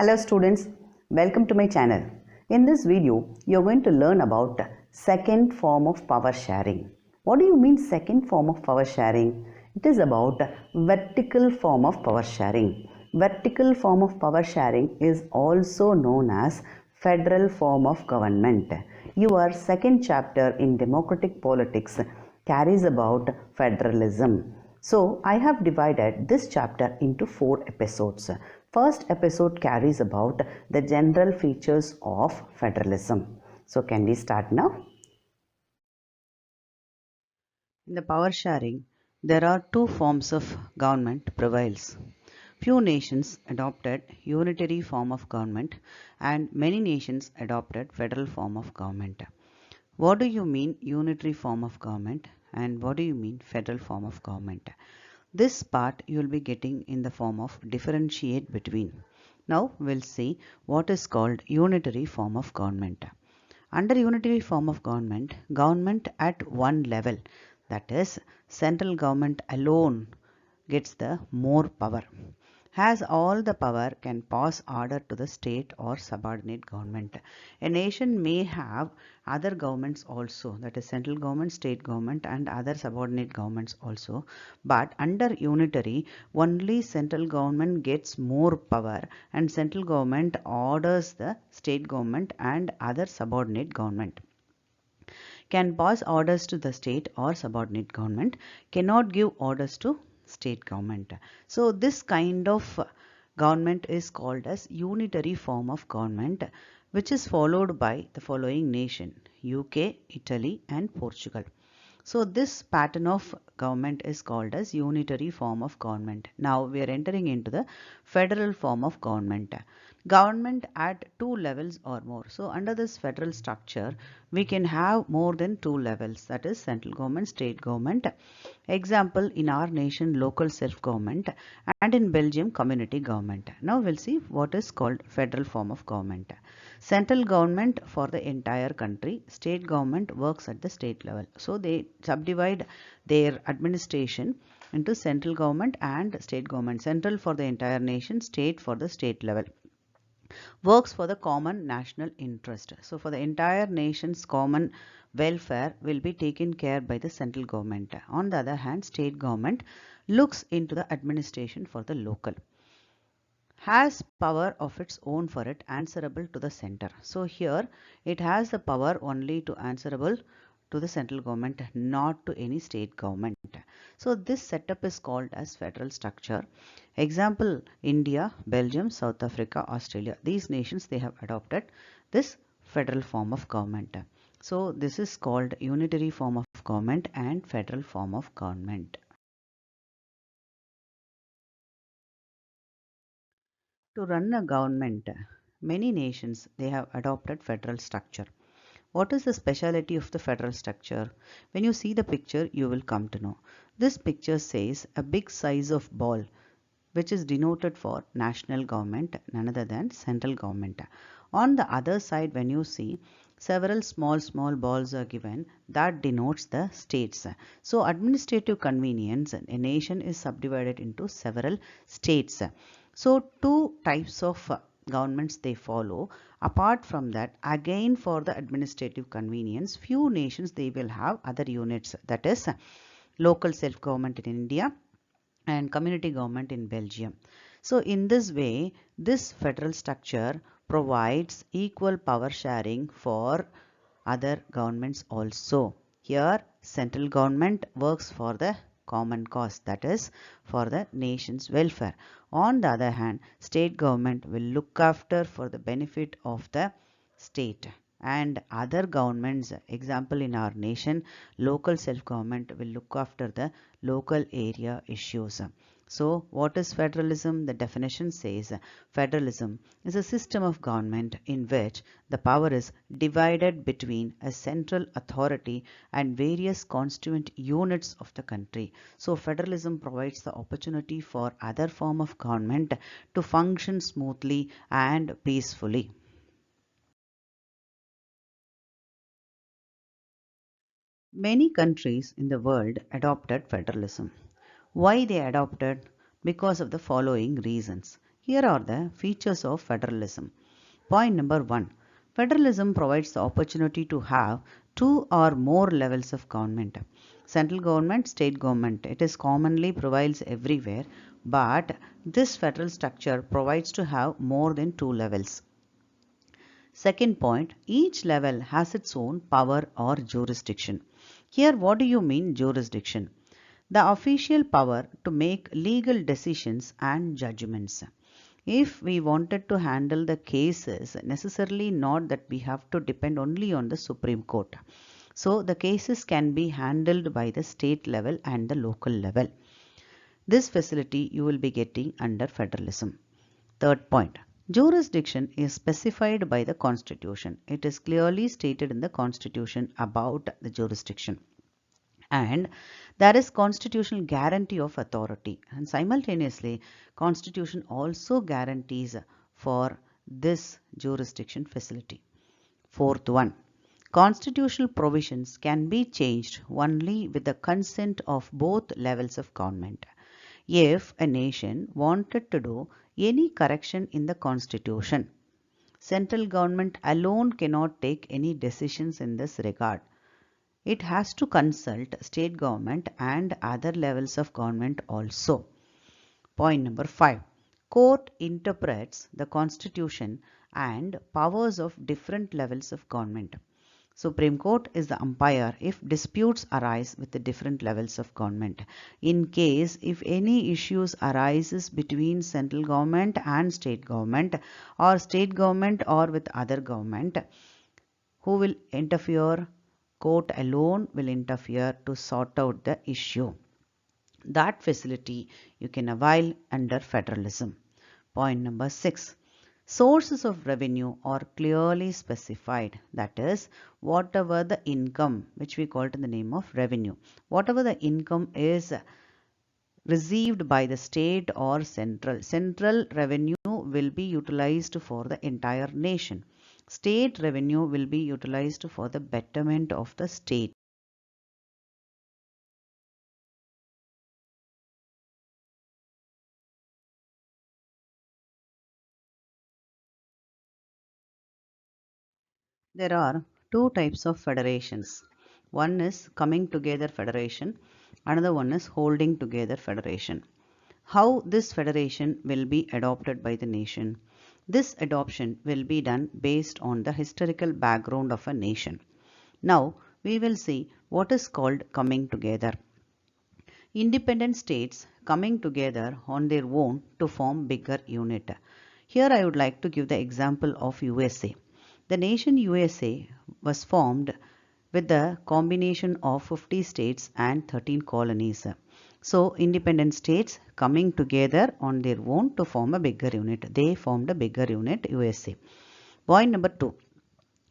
Hello students, welcome to my channel. In this video, you are going to learn about second form of power sharing. What do you mean second form of power sharing? It is about vertical form of power sharing. Vertical form of power sharing is also known as federal form of government. Your second chapter in democratic politics carries about federalism. So I have divided this chapter into 4 episodes. First episode carries about the general features of federalism. So can we start now? In the power sharing, there are two forms of government prevails. Few nations adopted unitary form of government and many nations adopted federal form of government. What do you mean unitary form of government and what do you mean federal form of government? This part you will be getting in the form of differentiate between. Now we'll see what is called unitary form of government. Under unitary form of government, government at one level, that is central government alone gets the more power. Has all the power, can pass order to the state or subordinate government. A nation may have other governments also, that is central government, state government and other subordinate governments also, but under unitary only central government gets more power and central government orders the state government and other subordinate government. Can pass orders to the state or subordinate government, cannot give orders to state government. So this kind of government is called as unitary form of government, which is followed by the following nation: UK, Italy and Portugal. So this pattern of government is called as unitary form of government. Now we are entering into the federal form of government. Government at two levels or more. So under this federal structure, we can have more than two levels, that is central government, state government. Example, in our nation local self-government and in Belgium community government. Now we'll see what is called federal form of government. Central government for the entire country, state government works at the state level. So they subdivide their administration into central government and state government. Central for the entire nation, state for the state level. Works for the common national interest. So for the entire nation's common welfare will be taken care by the central government. On the other hand, state government looks into the administration for the local. Has power of its own for it, answerable to the center. So here it has the power only to answerable to the central government, not to any state government. So this setup is called as federal structure. Example, India, Belgium, South Africa, Australia. These nations, they have adopted this federal form of government. So this is called unitary form of government and federal form of government. To run a government, many nations, they have adopted federal structure. What is the speciality of the federal structure? When you see the picture, you will come to know. This picture says a big size of ball, which is denoted for national government, none other than central government. On the other side, when you see several small balls are given, that denotes the states. So administrative convenience, a nation is subdivided into several states. So two types of governments they follow. Apart from that, again for the administrative convenience, few nations they will have other units, that is local self-government in India and community government in Belgium. So in this way, this federal structure provides equal power sharing for other governments also. Here central government works for the common cause, that is for the nation's welfare. On the other hand, state government will look after for the benefit of the state and other governments. Example, in our nation local self-government will look after the local area issues. So what is federalism? The definition says federalism is a system of government in which the power is divided between a central authority and various constituent units of the country. So federalism provides the opportunity for other form of government to function smoothly and peacefully. Many countries in the world adopted federalism. Why they adopted? Because of the following reasons. Here are the features of federalism. Point number 1. Federalism provides the opportunity to have two or more levels of government. Central government, state government. It is commonly prevails everywhere, but this federal structure provides to have more than two levels. Second point, each level has its own power or jurisdiction. Here, what do you mean jurisdiction? The official power to make legal decisions and judgments. If we wanted to handle the cases, necessarily not that we have to depend only on the Supreme Court. So the cases can be handled by the state level and the local level. This facility you will be getting under federalism. Third point. Jurisdiction is specified by the Constitution. It is clearly stated in the Constitution about the jurisdiction. And there is constitutional guarantee of authority, and simultaneously Constitution also guarantees for this jurisdiction facility. Fourth one, constitutional provisions can be changed only with the consent of both levels of government. If a nation wanted to do any correction in the Constitution, central government alone cannot take any decisions in this regard. It has to consult state government and other levels of government also. Point number 5. Court interprets the constitution and powers of different levels of government. Supreme Court is the umpire if disputes arise with the different levels of government. In case if any issues arises between central government and state government or with other government, who will interfere? Court alone will interfere to sort out the issue. That facility you can avail under federalism. Point number 6. Sources of revenue are clearly specified. That is, whatever the income, which we call it in the name of revenue, whatever the income is received by the state or central revenue will be utilized for the entire nation. State revenue will be utilized for the betterment of the state. There are two types of federations. One is coming together federation, another one is holding together federation. How this federation will be adopted by the nation? This adoption will be done based on the historical background of a nation. Now we will see what is called coming together. Independent states coming together on their own to form bigger unit. Here I would like to give the example of USA. The nation USA was formed with the combination of 50 states and 13 colonies. So independent states coming together on their own to form a bigger unit. They formed a bigger unit, USA. Point number 2.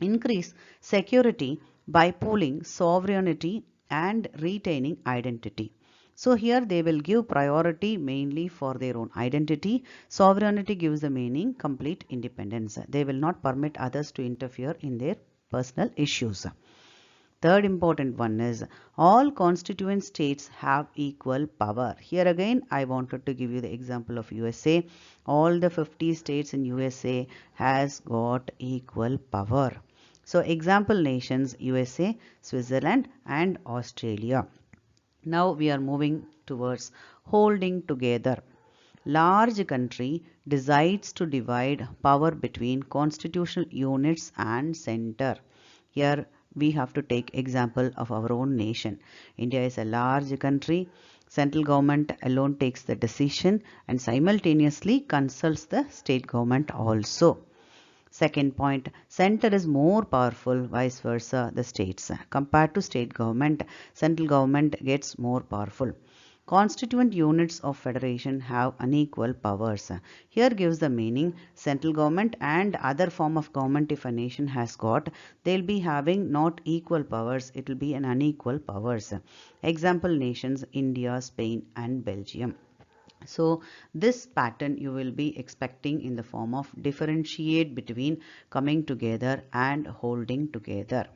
Increase security by pooling sovereignty and retaining identity. So here they will give priority mainly for their own identity. Sovereignty gives the meaning complete independence. They will not permit others to interfere in their personal issues. Third important one is all constituent states have equal power. Here again I wanted to give you the example of USA. All the 50 states in USA has got equal power. So example nations USA, Switzerland and Australia. Now we are moving towards holding together. Large country decides to divide power between constitutional units and center. Here we have to take example of our own nation. India is a large country. Central government alone takes the decision and simultaneously consults the state government also. Second point, center is more powerful, vice versa the states. Compared to state government, central government gets more powerful. Constituent units of federation have unequal powers. Here gives the meaning central government and other form of government if a nation has got, they'll be having not equal powers, it will be an unequal powers. Example nations India, Spain and Belgium. So this pattern you will be expecting in the form of differentiate between coming together and holding together.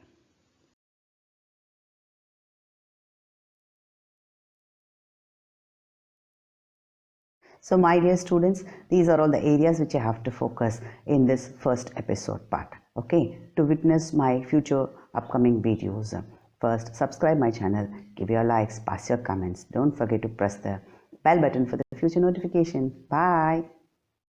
So my dear students, these are all the areas which you have to focus in this first episode part. Okay, to witness my future upcoming videos, first subscribe my channel, give your likes, pass your comments. Don't forget to press the bell button for the future notification. Bye.